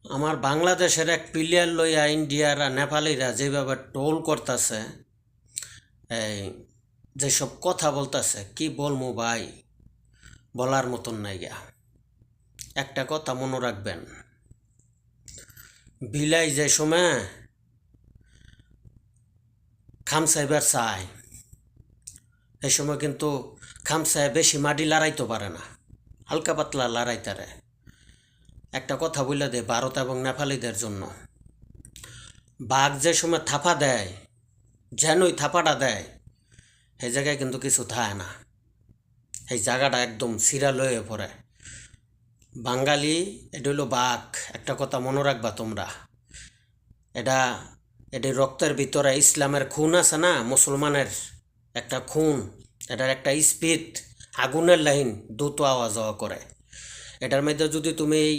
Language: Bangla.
আমার বাংলাদেশের এক প্লেয়ার লইয়া ইন্ডিয়ারা নেপালিরা যেভাবে টোল করতেছে, এই যেসব কথা বলতেছে, কি বলবো ভাই, বলার মতন নাই গা। একটা কথা মনে রাখবেন, বিলাই যে সময় খামসাইবার চায়, এই সময় কিন্তু খামসায় বেশি মাটি লড়াইতে পারে না, হালকা পাতলা লড়াইতারে। একটা কথা বলে দে ভারত এবং নেপালিদের জন্য, বাঘ যে সময় থাপা দেয়, যেনই থাপাটা দেয়, সেই জায়গায় কিন্তু কিছু থাকে না, এই জায়গাটা একদম সিরা লয়ে পড়ে। বাঙালি এটা হইল বাঘ, একটা কথা মনে রাখবা তোমরা। এটা এটি রক্তের ভিতরে ইসলামের খুন আছে না, মুসলমানের একটা খুন, এটার একটা স্পিড, আগুনের লাইন দ্রুত আওয়া যাওয়া করে। এটার মধ্যে যদি তুমি এই